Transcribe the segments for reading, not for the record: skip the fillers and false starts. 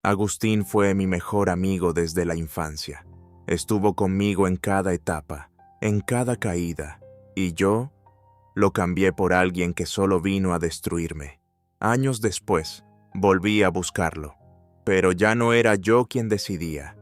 Agustín fue mi mejor amigo desde la infancia. Estuvo conmigo en cada etapa, en cada caída, y yo lo cambié por alguien que solo vino a destruirme. Años después, volví a buscarlo, pero ya no era yo quien decidía.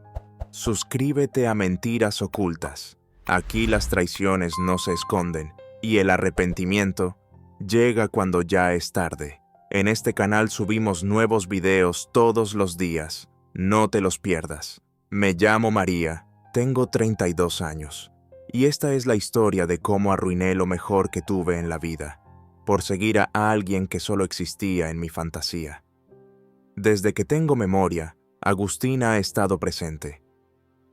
Suscríbete a Mentiras Ocultas. Aquí las traiciones no se esconden y el arrepentimiento llega cuando ya es tarde. En este canal subimos nuevos videos todos los días. No te los pierdas. Me llamo María, tengo 32 años. Y esta es la historia de cómo arruiné lo mejor que tuve en la vida, por seguir a alguien que solo existía en mi fantasía. Desde que tengo memoria, Agustín ha estado presente.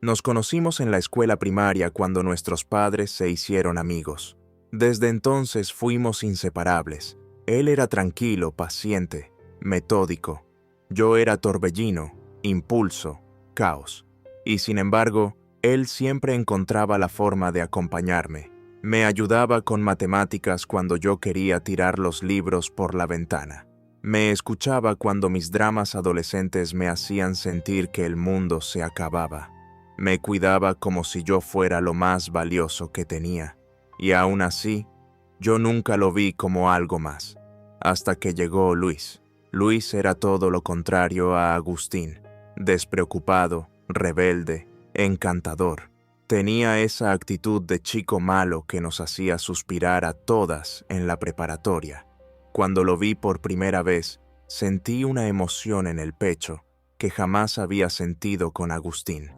Nos conocimos en la escuela primaria cuando nuestros padres se hicieron amigos. Desde entonces fuimos inseparables. Él era tranquilo, paciente, metódico. Yo era torbellino, impulso, caos. Y sin embargo, él siempre encontraba la forma de acompañarme. Me ayudaba con matemáticas cuando yo quería tirar los libros por la ventana. Me escuchaba cuando mis dramas adolescentes me hacían sentir que el mundo se acababa. Me cuidaba como si yo fuera lo más valioso que tenía. Y aún así, yo nunca lo vi como algo más. Hasta que llegó Luis. Luis era todo lo contrario a Agustín. Despreocupado, rebelde, encantador. Tenía esa actitud de chico malo que nos hacía suspirar a todas en la preparatoria. Cuando lo vi por primera vez, sentí una emoción en el pecho que jamás había sentido con Agustín.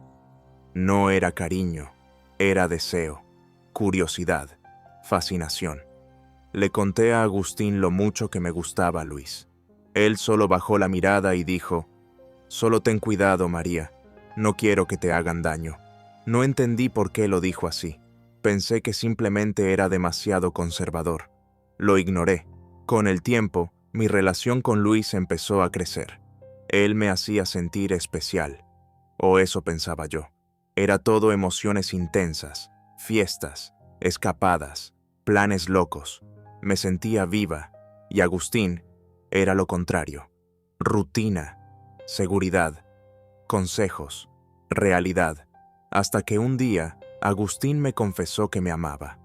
No era cariño, era deseo, curiosidad, fascinación. Le conté a Agustín lo mucho que me gustaba Luis. Él solo bajó la mirada y dijo: «Solo ten cuidado, María, no quiero que te hagan daño». No entendí por qué lo dijo así. Pensé que simplemente era demasiado conservador. Lo ignoré. Con el tiempo, mi relación con Luis empezó a crecer. Él me hacía sentir especial. O eso pensaba yo. Era todo emociones intensas, fiestas, escapadas, planes locos. Me sentía viva, y Agustín era lo contrario. Rutina, seguridad, consejos, realidad. Hasta que un día, Agustín me confesó que me amaba.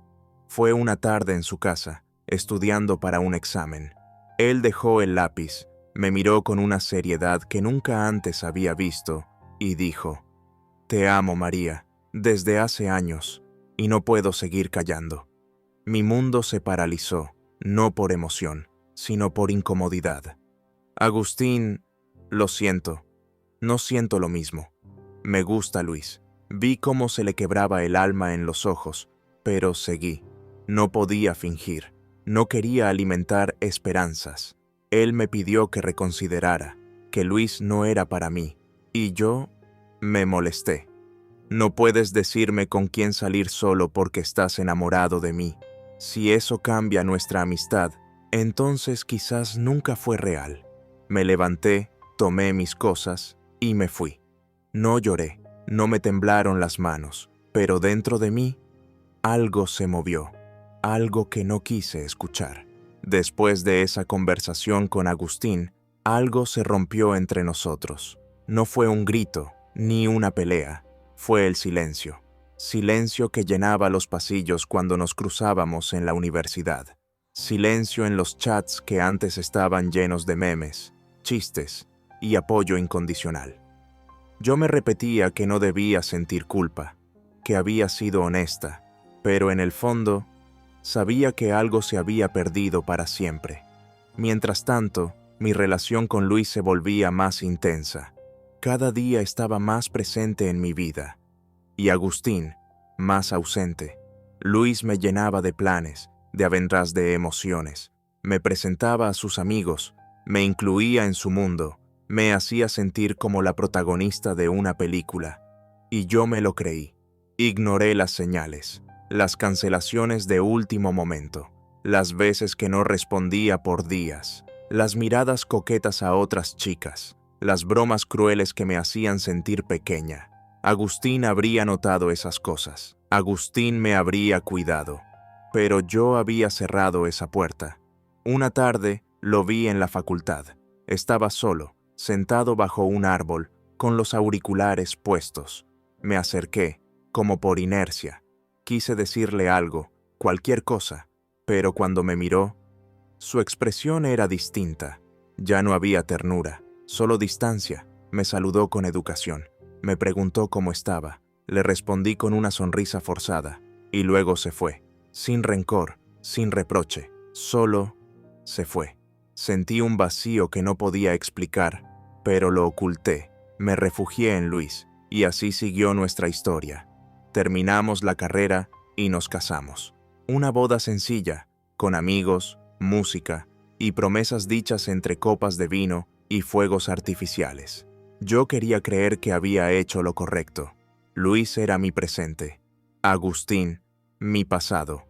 Fue una tarde en su casa, estudiando para un examen. Él dejó el lápiz, me miró con una seriedad que nunca antes había visto, y dijo: «Te amo, María, desde hace años, y no puedo seguir callando». Mi mundo se paralizó, no por emoción, sino por incomodidad. Agustín, lo siento, no siento lo mismo. Me gusta Luis. Vi cómo se le quebraba el alma en los ojos, pero seguí. No podía fingir, no quería alimentar esperanzas. Él me pidió que reconsiderara, que Luis no era para mí, y yo me molesté. «No puedes decirme con quién salir solo porque estás enamorado de mí. Si eso cambia nuestra amistad, entonces quizás nunca fue real». Me levanté, tomé mis cosas y me fui. No lloré, no me temblaron las manos, pero dentro de mí algo se movió, algo que no quise escuchar. Después de esa conversación con Agustín, algo se rompió entre nosotros. No fue un grito, ni una pelea, fue el silencio. Silencio que llenaba los pasillos cuando nos cruzábamos en la universidad. Silencio en los chats que antes estaban llenos de memes, chistes y apoyo incondicional. Yo me repetía que no debía sentir culpa, que había sido honesta, pero en el fondo sabía que algo se había perdido para siempre. Mientras tanto, mi relación con Luis se volvía más intensa. Cada día estaba más presente en mi vida. Y Agustín, más ausente. Luis me llenaba de planes, de aventuras, de emociones. Me presentaba a sus amigos, me incluía en su mundo, me hacía sentir como la protagonista de una película. Y yo me lo creí. Ignoré las señales, las cancelaciones de último momento, las veces que no respondía por días, las miradas coquetas a otras chicas, las bromas crueles que me hacían sentir pequeña. Agustín habría notado esas cosas. Agustín me habría cuidado. Pero yo había cerrado esa puerta. Una tarde lo vi en la facultad. Estaba solo, sentado bajo un árbol, con los auriculares puestos. Me acerqué, como por inercia. Quise decirle algo, cualquier cosa, pero cuando me miró, su expresión era distinta. Ya no había ternura, solo distancia. Me saludó con educación. Me preguntó cómo estaba. Le respondí con una sonrisa forzada, y luego se fue, sin rencor, sin reproche, solo se fue. Sentí un vacío que no podía explicar, pero lo oculté. Me refugié en Luis, y así siguió nuestra historia. Terminamos la carrera y nos casamos. Una boda sencilla, con amigos, música y promesas dichas entre copas de vino y fuegos artificiales. Yo quería creer que había hecho lo correcto. Luis era mi presente, Agustín, mi pasado.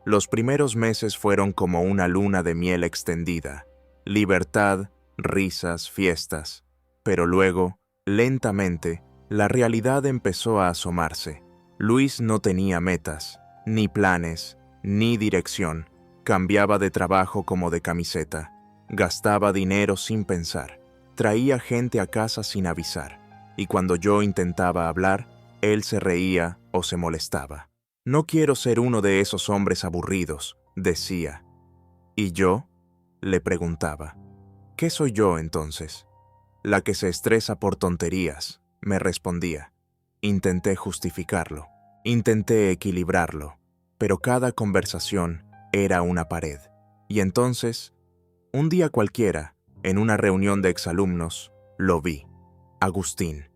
Los primeros meses fueron como una luna de miel extendida, libertad, risas, fiestas. Pero luego, lentamente, la realidad empezó a asomarse. Luis no tenía metas, ni planes, ni dirección. Cambiaba de trabajo como de camiseta. Gastaba dinero sin pensar. Traía gente a casa sin avisar. Y cuando yo intentaba hablar, él se reía o se molestaba. No quiero ser uno de esos hombres aburridos, decía. ¿Y yo? Le preguntaba. ¿Qué soy yo entonces? La que se estresa por tonterías, me respondía. Intenté justificarlo, intenté equilibrarlo, pero cada conversación era una pared. Y entonces, un día cualquiera, en una reunión de exalumnos, lo vi. Agustín.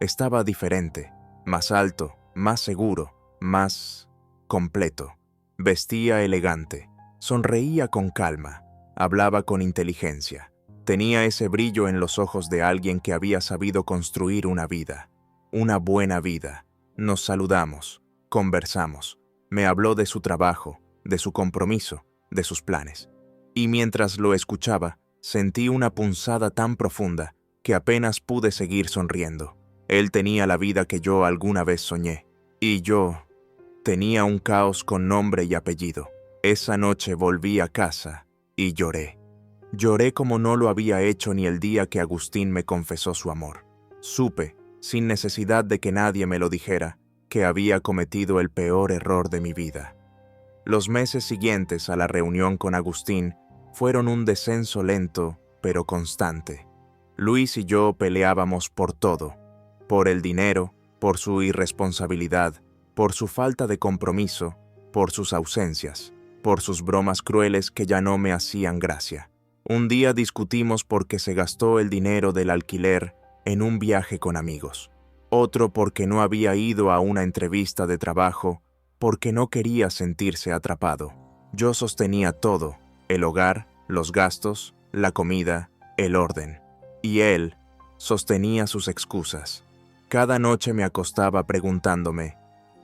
Estaba diferente, más alto, más seguro, más completo. Vestía elegante, sonreía con calma, hablaba con inteligencia. Tenía ese brillo en los ojos de alguien que había sabido construir una vida, una buena vida. Nos saludamos, conversamos. Me habló de su trabajo, de su compromiso, de sus planes. Y mientras lo escuchaba, sentí una punzada tan profunda que apenas pude seguir sonriendo. Él tenía la vida que yo alguna vez soñé, y yo tenía un caos con nombre y apellido. Esa noche volví a casa y lloré. Lloré como no lo había hecho ni el día que Agustín me confesó su amor. Supe, sin necesidad de que nadie me lo dijera, que había cometido el peor error de mi vida. Los meses siguientes a la reunión con Agustín fueron un descenso lento, pero constante. Luis y yo peleábamos por todo, por el dinero, por su irresponsabilidad, por su falta de compromiso, por sus ausencias, por sus bromas crueles que ya no me hacían gracia. Un día discutimos porque se gastó el dinero del alquiler en un viaje con amigos. Otro porque no había ido a una entrevista de trabajo, porque no quería sentirse atrapado. Yo sostenía todo, el hogar, los gastos, la comida, el orden. Y él sostenía sus excusas. Cada noche me acostaba preguntándome,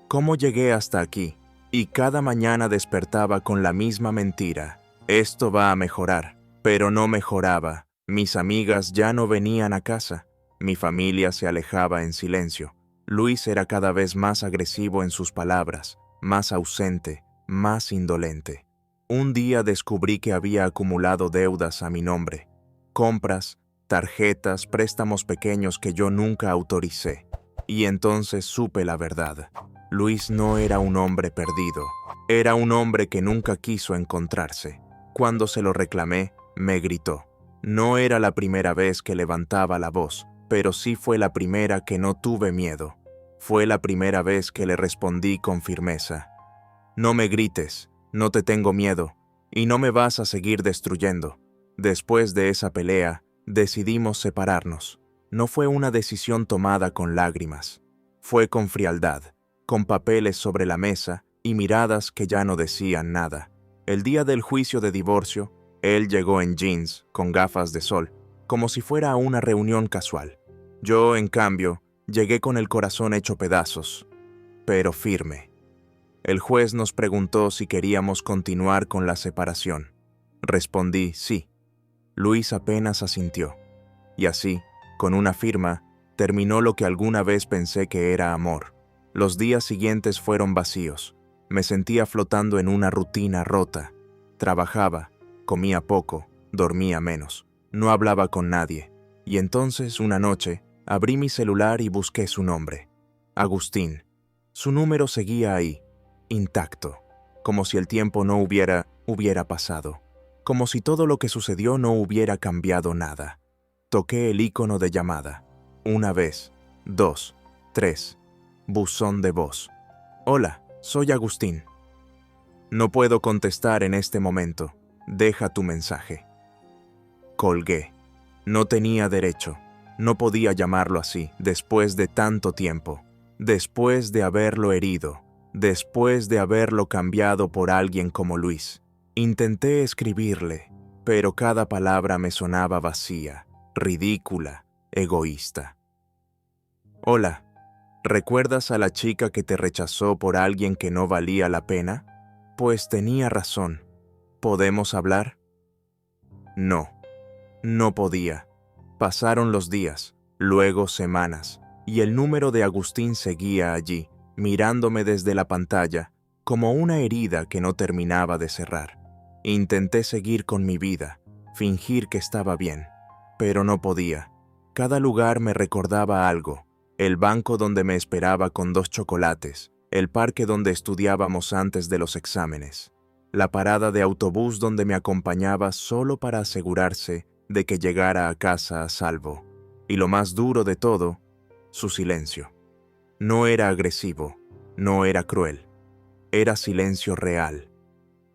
¿cómo llegué hasta aquí? Y cada mañana despertaba con la misma mentira. Esto va a mejorar. Pero no mejoraba. Mis amigas ya no venían a casa. Mi familia se alejaba en silencio. Luis era cada vez más agresivo en sus palabras, más ausente, más indolente. Un día descubrí que había acumulado deudas a mi nombre. Compras, tarjetas, préstamos pequeños que yo nunca autoricé. Y entonces supe la verdad. Luis no era un hombre perdido. Era un hombre que nunca quiso encontrarse. Cuando se lo reclamé, me gritó. No era la primera vez que levantaba la voz, pero sí fue la primera que no tuve miedo. Fue la primera vez que le respondí con firmeza. No me grites, no te tengo miedo, y no me vas a seguir destruyendo. Después de esa pelea, decidimos separarnos. No fue una decisión tomada con lágrimas. Fue con frialdad, con papeles sobre la mesa y miradas que ya no decían nada. El día del juicio de divorcio, él llegó en jeans, con gafas de sol, como si fuera a una reunión casual. Yo, en cambio, llegué con el corazón hecho pedazos, pero firme. El juez nos preguntó si queríamos continuar con la separación. Respondí sí. Luis apenas asintió. Y así, con una firma, terminó lo que alguna vez pensé que era amor. Los días siguientes fueron vacíos. Me sentía flotando en una rutina rota. Trabajaba, comía poco, dormía menos. No hablaba con nadie. Y entonces, una noche, abrí mi celular y busqué su nombre. Agustín. Su número seguía ahí, intacto, como si el tiempo no hubiera pasado, como si todo lo que sucedió no hubiera cambiado nada. Toqué el icono de llamada. 1 vez, 2, 3. Buzón de voz. Hola, soy Agustín. No puedo contestar en este momento. Deja tu mensaje. Colgué. No tenía derecho. No podía llamarlo así, después de tanto tiempo. Después de haberlo herido. Después de haberlo cambiado por alguien como Luis. Intenté escribirle, pero cada palabra me sonaba vacía, ridícula, egoísta. Hola, ¿recuerdas a la chica que te rechazó por alguien que no valía la pena? Pues tenía razón. ¿Podemos hablar? No, no podía. Pasaron los días, luego semanas, y el número de Agustín seguía allí, mirándome desde la pantalla, como una herida que no terminaba de cerrar. Intenté seguir con mi vida, fingir que estaba bien, pero no podía. Cada lugar me recordaba algo. El banco donde me esperaba con 2 chocolates, el parque donde estudiábamos antes de los exámenes, la parada de autobús donde me acompañaba solo para asegurarse de que llegara a casa a salvo. Y lo más duro de todo, su silencio. No era agresivo, no era cruel, era silencio real,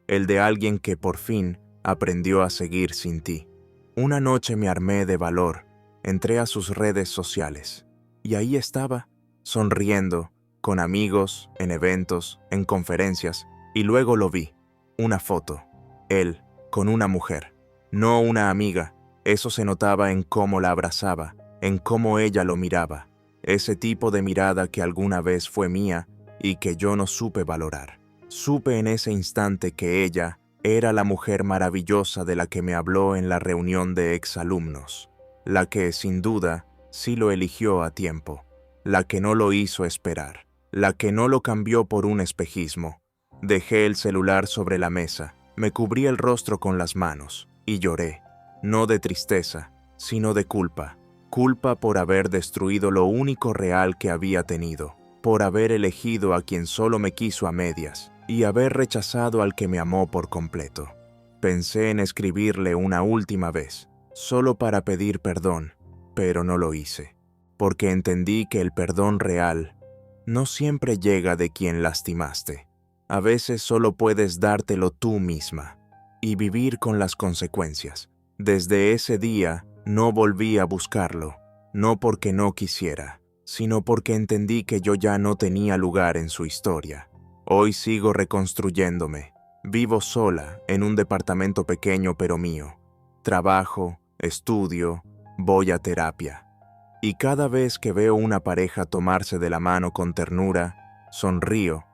el de alguien que por fin aprendió a seguir sin ti. Una noche me armé de valor, entré a sus redes sociales, y ahí estaba, sonriendo, con amigos, en eventos, en conferencias, y luego lo vi, una foto, él, con una mujer, no una amiga. Eso se notaba en cómo la abrazaba, en cómo ella lo miraba, ese tipo de mirada que alguna vez fue mía y que yo no supe valorar. Supe en ese instante que ella era la mujer maravillosa de la que me habló en la reunión de exalumnos, la que, sin duda, sí lo eligió a tiempo, la que no lo hizo esperar, la que no lo cambió por un espejismo. Dejé el celular sobre la mesa, me cubrí el rostro con las manos y lloré. No de tristeza, sino de culpa. Culpa por haber destruido lo único real que había tenido, por haber elegido a quien solo me quiso a medias y haber rechazado al que me amó por completo. Pensé en escribirle una última vez, solo para pedir perdón, pero no lo hice, porque entendí que el perdón real no siempre llega de quien lastimaste. A veces solo puedes dártelo tú misma y vivir con las consecuencias. Desde ese día no volví a buscarlo, no porque no quisiera, sino porque entendí que yo ya no tenía lugar en su historia. Hoy sigo reconstruyéndome. Vivo sola en un departamento pequeño pero mío. Trabajo, estudio, voy a terapia. Y cada vez que veo una pareja tomarse de la mano con ternura, sonrío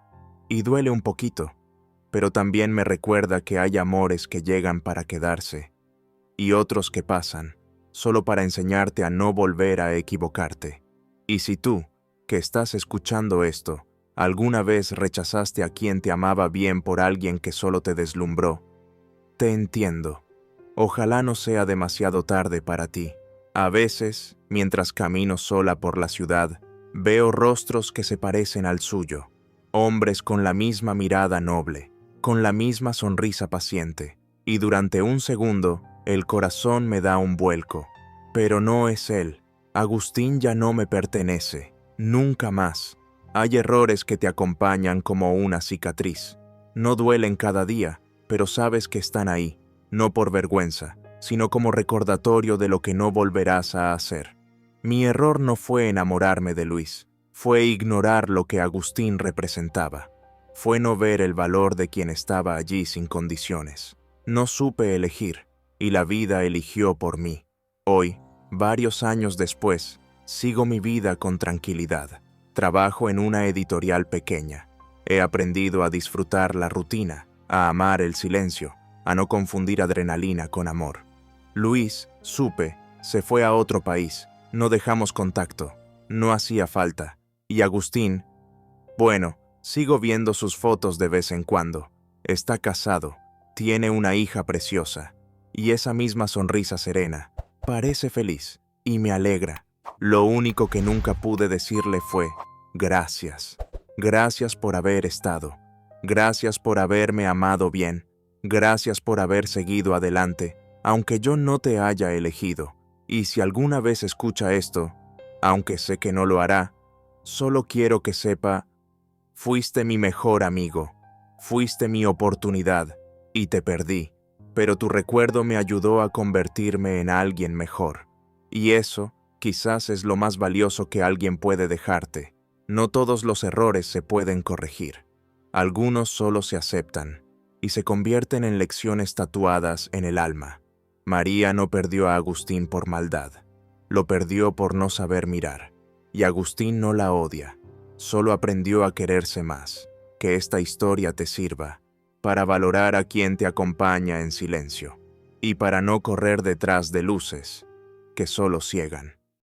y duele un poquito, pero también me recuerda que hay amores que llegan para quedarse y otros que pasan, solo para enseñarte a no volver a equivocarte. Y si tú, que estás escuchando esto, alguna vez rechazaste a quien te amaba bien por alguien que solo te deslumbró, te entiendo. Ojalá no sea demasiado tarde para ti. A veces, mientras camino sola por la ciudad, veo rostros que se parecen al suyo, hombres con la misma mirada noble, con la misma sonrisa paciente, y durante un segundo, el corazón me da un vuelco. Pero no es él. Agustín ya no me pertenece. Nunca más. Hay errores que te acompañan como una cicatriz. No duelen cada día, pero sabes que están ahí, no por vergüenza, sino como recordatorio de lo que no volverás a hacer. Mi error no fue enamorarme de Luis, fue ignorar lo que Agustín representaba. Fue no ver el valor de quien estaba allí sin condiciones. No supe elegir, y la vida eligió por mí. Hoy, varios años después, sigo mi vida con tranquilidad. Trabajo en una editorial pequeña. He aprendido a disfrutar la rutina, a amar el silencio, a no confundir adrenalina con amor. Luis, supe, se fue a otro país. No dejamos contacto. No hacía falta. Y Agustín, bueno, sigo viendo sus fotos de vez en cuando. Está casado, tiene una hija preciosa, y esa misma sonrisa serena. Parece feliz. y me alegra. Lo único que nunca pude decirle fue, gracias. Gracias por haber estado. Gracias por haberme amado bien. Gracias por haber seguido adelante, aunque yo no te haya elegido. Y si alguna vez escucha esto, aunque sé que no lo hará, solo quiero que sepa, fuiste mi mejor amigo, fuiste mi oportunidad, y te perdí, pero tu recuerdo me ayudó a convertirme en alguien mejor. Y eso, quizás es lo más valioso que alguien puede dejarte. No todos los errores se pueden corregir. Algunos solo se aceptan, y se convierten en lecciones tatuadas en el alma. María no perdió a Agustín por maldad, lo perdió por no saber mirar. Y Agustín no la odia, solo aprendió a quererse más. Que esta historia te sirva para valorar a quien te acompaña en silencio y para no correr detrás de luces que solo ciegan.